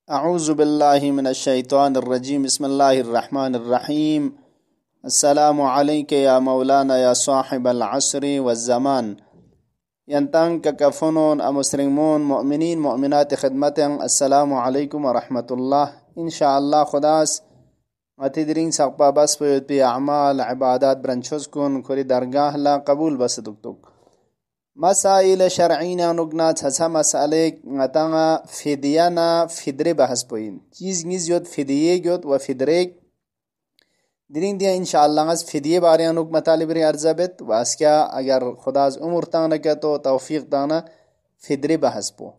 अऊज़ु बिल्लाहि मिनश शैतानिर रजीम बिस्मिल्लाहिर रहमानिर रहीम। अस्सलामु अलैका या मौलाना या साहिबल अस्रि वज़्ज़मान। यंतंग कफुनून अमुस्लिमून मुअमिनीन मुअमिनात खिदमतंग अस्सलामु अलैकुम व रहमतुल्लाह। इंशाअल्लाह खुदास अतिदरिंग सक़पा बस पे अमाल इबादत ब्रंचुस्कुन खुरी दरगाह ला कबूल बस दुक मसाइल शरعीना नुगना छछा मसाले ngataŋa fidyana fidre bahas poin चीज गिज योत फिदिये योत व फिदरे दिरिंग दिया इंशाअल्लाह नस फिदिये बारे अनुक मतालिब रे अर्जबत वास्क्या अगर खुदाज उम्र ताना के तो तौफीक ताना फिदरे bahas po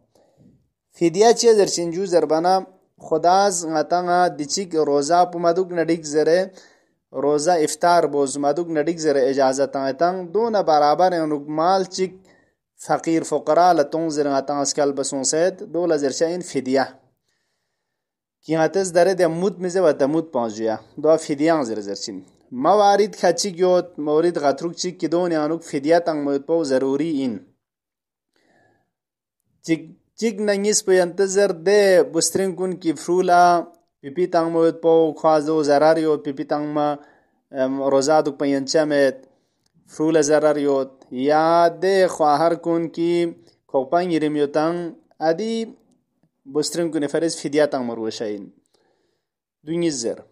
फिदिया चे जरचिंजू जरबना खुदाज ngataŋa दिचिक रोजा पुमदुक नडिक जरे रोजा इफ्तार बोज मदुक नडिक जरे इजाजत आतंग दोना बराबर अनुक माल चिक फकीर फ़ुक़रा लतों ज़िरगातां अस्कल बसों सैद दो लज़रशाइन फिदिया कि आतस दरे दे मुद मिज़े व तमुद पहुँचिया दो फिदिया ज़िरज़रचिन मवारिद खची ग्योत मौरिद गतरुक चिक कि दोन यानुक फिदिया तंग मुद पो ज़रूरी इन चिक चिक नंगिस पे अंतज़र दे बुस्त्रिंग कुन की फ्रूला पिपी तंग मुद पो ख्वाजो ज़रारियो पिपी तंग मा रोज़ा दुक पयंचा में फ्रूल ज़रारियोत या दे ख्वाहर कुन की खोपांग यरिमियोतंग अदी बुस्त्रिंग कुन फरिज फिदिया तंग मरुशाइन दुनिज़र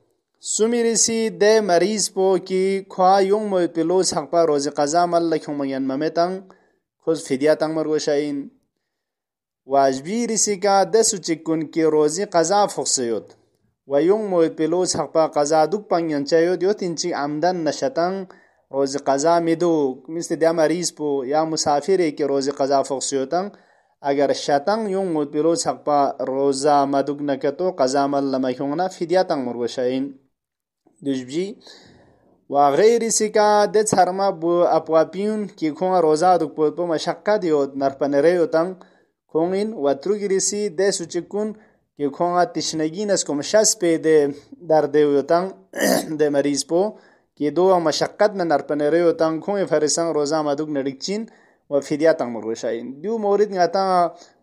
सुमिरिसी दे मरीज पो की ख्वा युंग मो पिलो छकपा रोज़ क़ज़ा मल लख्यों मयन ममेतंग खुद फिदिया तंग मरुशाइन वाजबी रिसी का दे सुचिक कुन की रोज़ी क़ज़ा फुक्सयोत व युंग मो पिलो छकपा क़ज़ा दुक पंग यंचायोत यो तिंची आमदन नशतंग रोज़ क़ज़ा मिदो मिस्ते दिया मरीज पो या मुसाफिर है कि रोज़ क़ज़ा फुक्सयोतंग अगर शतंग युंग मुद पिलो छकपा रोज़ा मदुक नकतो क़ज़ा मल लमख्योंगना फिदिया तंग मरुशाइन दुजबी व गैर सिका दे छरमा बो अपवापियुन की खोंगा रोज़ा दुक पो मशक्क़त योत नरपनरे योतंग खोंगिन वत्रुगिरिसी दे सुचिकुन की खोंगा तिश्नगी नस्को मशस पे दे दर्दे योतंग दे मरीज पो कि दो मशक्क़त न नरपनरे योतंग खोंगे फरिसंग रोज़ा मदुक नडिकचिन व फिदिया तंग मरुशाइन दो मौरिद ngata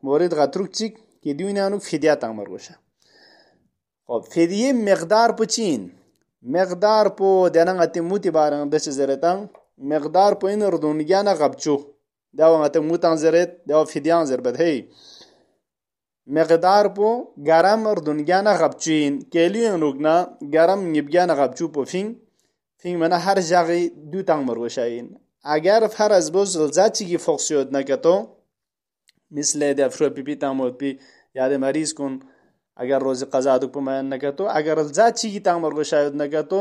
मौरिद गतरुक चिक कि दो नानुक फिदिया तंग मरुशा और फिदिये मकदार पुचिन मकदार पो देना ngati muti barang दच जरतंग मकदार पो इन रदुनिया ना गबचो दाव ngati मुतां जरत दाव फिदिया जरबत है मकदार पो गरम रदुनिया ना गबचीन केलियो नुगना गरम निबया ना गबचू पो फिंग मना हर जगह दो तंग मरुशाइन अगर फरज बोज जाची की फोक्सियोद न कतो मिसले दे फ्रो पिपी तंग मोद पी या दे मरीज कुन अगर रोज़ क़ज़ा दुक पमन न कतो अगर जाची की तंग मरुशायोद न कतो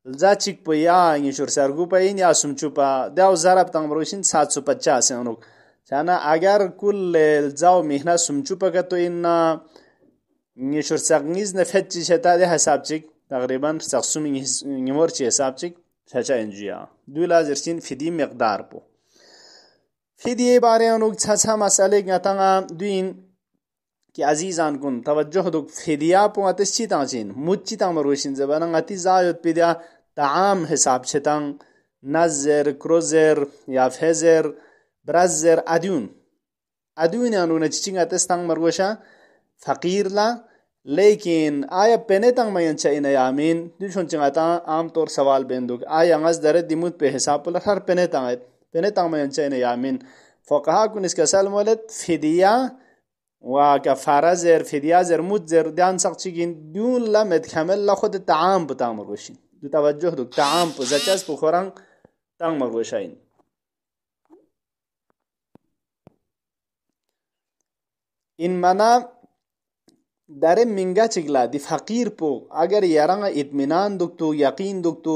जाची प या इंशुर सरगु पइन या सुमचुपा दाव जरब तंग मरुशिन 750 अनुक छाना अगर कुल जाव महीना सुमचुपा कतो इन इंशुर सगनीज न फच्ची छता दे हिसाब चिक तकरीबन सख्सुम निमोर ची हिसाब चिक छचा इंजिया दूला जर्सिन फिदी मकदार पो फिदिये बारे अनुक छछा मसाले गतंगा दुइन कि अजीजान कुन तवज्जुह दुक फिदिया पो अतची ताचिन मुच्ची तांग मरुशिन जबान अति जायत पिदिया ताम हिसाब छतंग नजर क्रोजर या फेजर ब्रजर अदून अनु नचिंग अतस्तांग मरुशा फकीर ला लेकिन आया पेने तंग मयन चाहिए यामीन दुशों चिंगाता आम तौर सवाल बेंदुक आया अंगस दरे दिमुत पे हिसाब पर हर पेने तंग मयन चाहिए यामीन फ़क़हा कुन इसका सल मोलत फिदिया व कफ़ारा ज़र फिदिया ज़र मुद ज़र ध्यान सक्चिगिन दून ला मेदखमल ला खुद ताम पतांग मरुशिन दु तवज्जुह दुक ताम प जचस पुखरंग तंग मरुशाइन इन मना दरे मिंगा चिगला दी फकीर पो अगर यारंगा इत्मीनान दुक्तु यकीन दुक्तु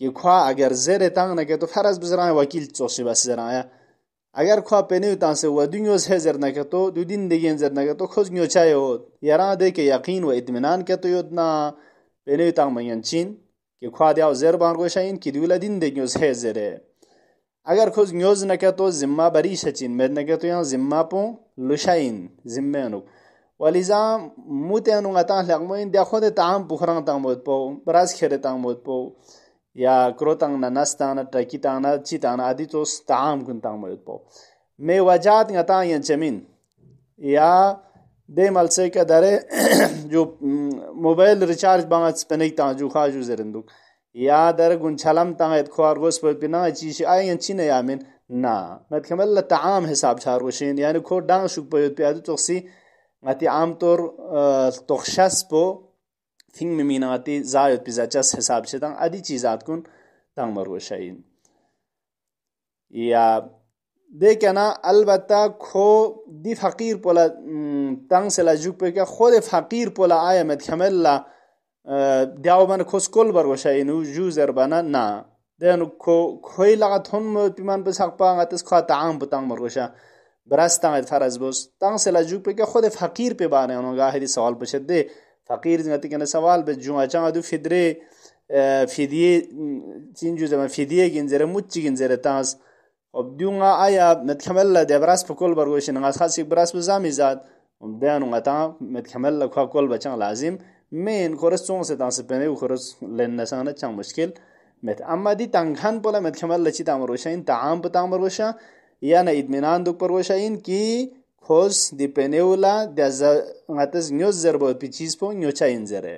कि ख्वा अगर ज़ेरे तंग न के तो फरज बजरा वकील चोसी बस जराया अगर ख्वा पेने उतां से वदुन्योस है जर न के तो दु दिन देगेन जर न के तो खुद न्यो चाहे हो यारा दे के यकीन व इत्मीनान के तो योदना पेने उतां मयंचिन कि ख्वा दिया ज़ेर बार गोशाइन कि दुला दिन देगेन है जरे अगर खुद न्योज न के तो जिम्मा बरी सचिन में न के तो यहाँ जिम्मा पो लुशाइन जिम्मे अनु वलिजा मुते अनु ngata लगमोइन दिया खुद ताम पुखरंग तंग मोद पो बराज खेरे तंग मोद पो या क्रोतंग न नस्ताना टकीताना चिताना आदि तो ताम कुन तंग मोद पो मे वजात ngata यंचमिन या de malse ka dare jo mobile recharge banga spenik ta ju kha ju zerenduk ya dare gun chalam ta et khwar gos pe pina chi shi ay chine yamin na met kamal la taam hisab char wshin yani ko dang shuk pe pe adu toksi ngati am tor tokhshas po thing me minati zayot pizachas hisab chedang adi chizat kun tang mar wshain या देखे ना अलबत्ता खो दी फकीर पोला तंग से लाजुक पे क्या खुद फकीर पोला आया में खमेला दियाव बन खोस्कोल बरवशा इनु यूजर बना ना देनु खो खोई लगा थोन में पिमान पे सकपा आतिस खा ताम बतंग बरवशा बरस तंग फरज बोस तंग से लाजुक पे क्या खुद फकीर पे बाने उन्होंने गाहिरी सवाल पूछे दे फकीर जंगती के सवाल पे जुआ चांगा दु फिदरे फिदिये चिंजू जमा फिदिये गिंजरे मुच्ची गिंजरे तांस obdunga aya metkamella de bras pokol bargoshin ngas khasi bras bezamizat umdanu ngata metkamella kha kol bachang lazim men koros song se dans pene koros lenna sana chang mushkil met amma di tanghan pola metkamella chi tamar washin taam patamar washa yana idminan duk par washin ki khos di peneula de ngatas nyoz zerbo pi cheese po nyocha inzere